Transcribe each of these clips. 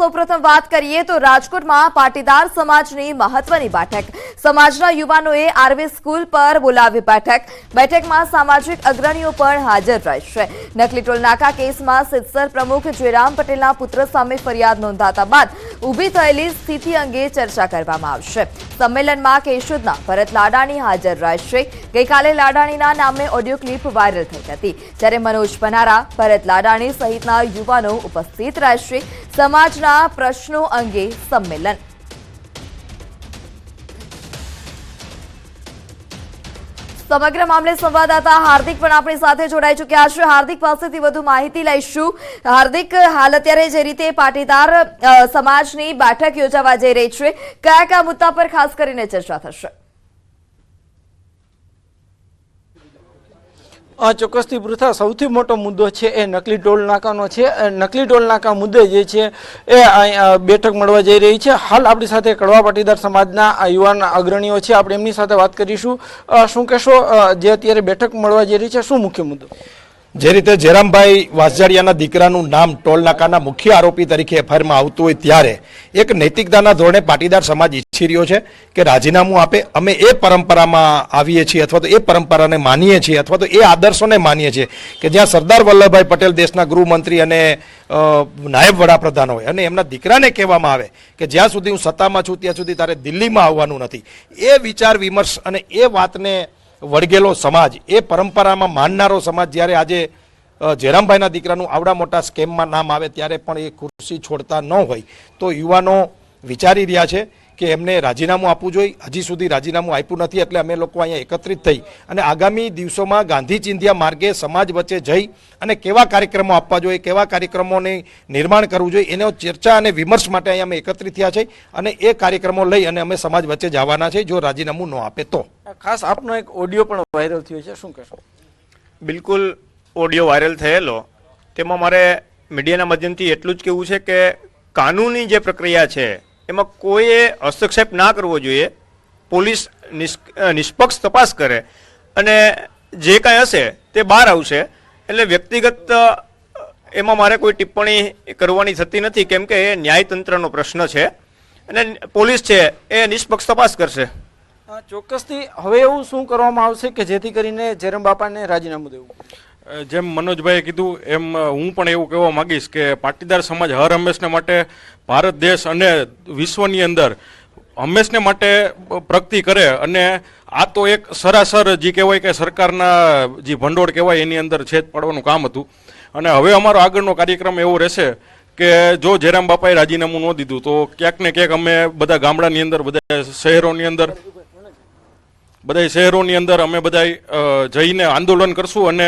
સૌપ્રથમ વાત કરીએ તો રાજકોટમાં પાટીદાર સમાજની મહત્વની બેઠક સમાજના યુવાનોએ આરવી સ્કૂલ પર બોલાવી બેઠકમાં સામાજિક અગ્રણીઓ પણ હાજર રહેશે નકલી ટોલ નાકા કેસમાં સિત્સર પ્રમુખ જયરામ પટેલના પુત્ર સામે ફરિયાદ નોંધાતા બાદ ઊભી થયેલી સ્થિતિ અંગે ચર્ચા કરવામાં આવશે સંમેલનમાં કેશોદના ભરત લાડાણી હાજર રહેશે ગઈકાલે લાડાણીના નામે ઓડિયો ક્લિપ વાયરલ થઈ હતી જ્યારે મનોજ પનારા ભરત લાડાણી સહિતના યુવાનો ઉપસ્થિત રહેશે સમાજના પ્રશ્નો અંગે સંમેલન સમગ્ર મામલે સંવાદદાતા હાર્દિક પણ આપણી સાથે જોડાઈ ચૂક્યા છે હાર્દિક પાસેથી વધુ માહિતી લઈશું હાર્દિક હાલ અત્યારે જે રીતે પાટીદાર સમાજની બેઠક યોજાવા જઈ રહી છે કયા મુદ્દા પર ખાસ કરીને ચર્ચા થશે ચોક્કસથી પૃથા સૌથી મોટો મુદ્દો છે એ નકલી ટોલ નાકાનો છે નકલી ટોલ નાકા મુદ્દે જે છે એ બેઠક મળવા જઈ રહી છે હાલ આપણી સાથે કડવા પાટીદાર સમાજના યુવાન અગ્રણીઓ છે આપણે એમની સાથે વાત કરીશું શું કહેશો જે અત્યારે બેઠક મળવા જઈ રહી છે શું મુખ્ય મુદ્દો જે રીતે જયરામભાઈ વાસજાડિયાના દીકરાનું નામ ટોલ નાકાના મુખ્ય આરોપી તરીકે એફઆઈઆરમાં આવતું હોય ત્યારે એક નૈતિકતાના ધોરણે પાટીદાર સમાજ ઈચ્છી રહ્યો છે કે રાજીનામું આપે અમે એ પરંપરામાં આવીએ છીએ અથવા તો એ પરંપરાને માનીએ છીએ અથવા તો એ આદર્શોને માનીએ છીએ કે જ્યાં સરદાર વલ્લભભાઈ પટેલ દેશના ગૃહમંત્રી અને નાયબ વડાપ્રધાન હોય અને એમના દીકરાને કહેવામાં આવે કે જ્યાં સુધી હું સત્તામાં છું ત્યાં સુધી તારે દિલ્હીમાં આવવાનું નથી એ વિચાર વિમર્શ અને એ વાતને વળગેલો સમાજ એ પરંપરામાં માનનારો સમાજ જ્યારે આજે જયરામભાઈના દીકરાનું આવડા મોટા સ્કેમમાં નામ આવે ત્યારે પણ એ ખુરશી છોડતા ન હોય તો યુવાનો વિચારી રહ્યા છે કે એમને રાજીનામું આપવું જોઈએ હજી સુધી રાજીનામું આપ્યું નથી એટલે અમે લોકો અહીંયા એકત્રિત થઈ અને આગામી દિવસોમાં ગાંધી ચિંધ્યા માર્ગે સમાજ વચ્ચે જઈ અને કેવા કાર્યક્રમો આપવા જોઈએ કેવા કાર્યક્રમોને નિર્માણ કરવું જોઈએ એનો ચર્ચા અને વિમર્શ માટે અહીંયા અમે એકત્રિત થયા છે અને એ કાર્યક્રમો લઈ અને અમે સમાજ વચ્ચે જવાના છે જો રાજીનામું ન આપે તો ખાસ આપનો એક ઓડિયો પણ વાયરલ થયો છે શું કહેશો બિલકુલ ઓડિયો વાયરલ થયેલો તેમાં મારે મીડિયાના માધ્યમથી એટલું જ કહેવું છે કે કાનૂની જે પ્રક્રિયા છે એમાં કોઈએ હસ્તક્ષેપ ના કરવો જોઈએ પોલીસ નિષ્પક્ષ તપાસ કરે અને જે કાંઈ હશે તે બહાર આવશે એટલે વ્યક્તિગત એમાં મારે કોઈ ટિપ્પણી કરવાની થતી નથી કેમ કે એ ન્યાયતંત્રનો પ્રશ્ન છે અને પોલીસ છે એ નિષ્પક્ષ તપાસ કરશે ચોક્કસથી હવે એવું શું કરવામાં આવશે કે જેથી કરીને જયરામ બાપાને રાજીનામું દેવું જેમ મનોજભાઈએ કીધું એમ હું પણ એવું કહેવા માંગીશ કે પાટીદાર સમાજ હર હંમેશને માટે ભારત દેશ અને વિશ્વની અંદર હંમેશને માટે પ્રગતિ કરે અને આ તો એક સરાસર જે કહેવાય કે સરકારના જે ભંડોળ કહેવાય એની અંદર છેદ પાડવાનું કામ હતું અને હવે અમારો આગળનો કાર્યક્રમ એવો રહેશે કે જો જયરામ બાપાએ રાજીનામું ન દીધું તો ક્યાંક ને ક્યાંક અમે બધા ગામડાની અંદર બધા શહેરોની અંદર અમે બધા જઈને આંદોલન કરશું અને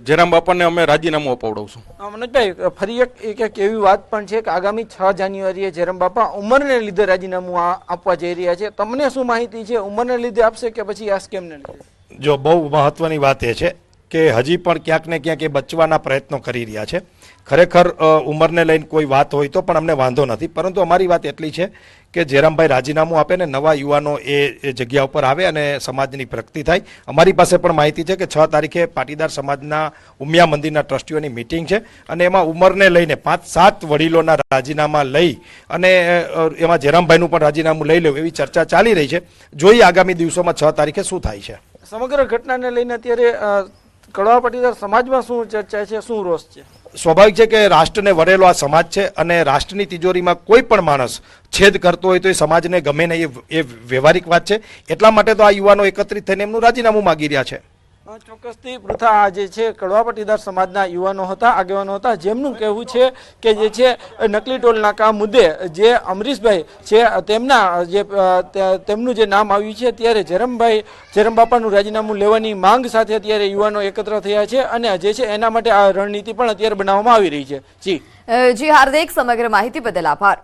જયરામ બાપાને અમે રાજીનામું અપાવડાવશું મનોજભાઈ ફરી એક એવી વાત પણ છે કે આગામી 6 જાન્યુઆરીએ જયરામ બાપા ઉંમરને લીધે રાજીનામું આપવા જઈ રહ્યા છે તમને શું માહિતી છે ઉંમરને લીધે આપશે કે પછી આ સ્કેમને લીધે જો બહુ મહત્વની વાત એ છે કે હજી પણ ક્યાંક ને ક્યાંક એ બચવાના પ્રયત્નો કરી રહ્યા છે ખરેખર ઉંમરને લઈને કોઈ વાત હોય તો પણ અમને વાંધો નથી પરંતુ અમારી વાત એટલી છે કે જયરામભાઈ રાજીનામું આપે ને નવા યુવાનો એ જગ્યા ઉપર આવે અને સમાજની પ્રગતિ થાય અમારી પાસે પણ માહિતી છે કે 6 તારીખે પાટીદાર સમાજના ઉમિયા મંદિરના ટ્રસ્ટીઓની મિટિંગ છે અને એમાં ઉંમરને લઈને 5-7 વડીલોના રાજીનામા લઈ અને એમાં જયરામભાઈનું પણ રાજીનામું લઈ લેવું એવી ચર્ચા ચાલી રહી છે જોઈએ આગામી દિવસોમાં 6 તારીખે શું થાય છે સમગ્ર ઘટનાને લઈને અત્યારે કડવા પાટીદાર સમાજમાં શું ચર્ચા છે શું રોષ છે સ્વાભાવિક છે કે રાષ્ટ્રને વરેલો આ સમાજ છે અને રાષ્ટ્રની તિજોરીમાં કોઈ પણ માણસ છેદ કરતો હોય તો એ સમાજને ગમે નહીં એ વ્યવહારિક વાત છે એટલા માટે તો આ યુવાનો એકત્રિત થઈને એમનું રાજીનામું માગી રહ્યા છે ચોક્કસથી પૃથા જે છે કડવા પાટીદાર સમાજના યુવાનો હતા આગેવાનો હતા જેમનું કહેવું છે કે જે છે નકલી ટોલ નાકા મુદ્દે જે અમરીશભાઈ છે તેમનું જે નામ આવ્યું છે ત્યારે જયરામ બાપાનું રાજીનામું લેવાની માંગ સાથે અત્યારે યુવાનો એકત્ર થયા છે અને જે છે એના માટે આ રણનીતિ પણ અત્યારે બનાવવામાં આવી રહી છે જી હાર્દિક સમગ્ર માહિતી બદલ આભાર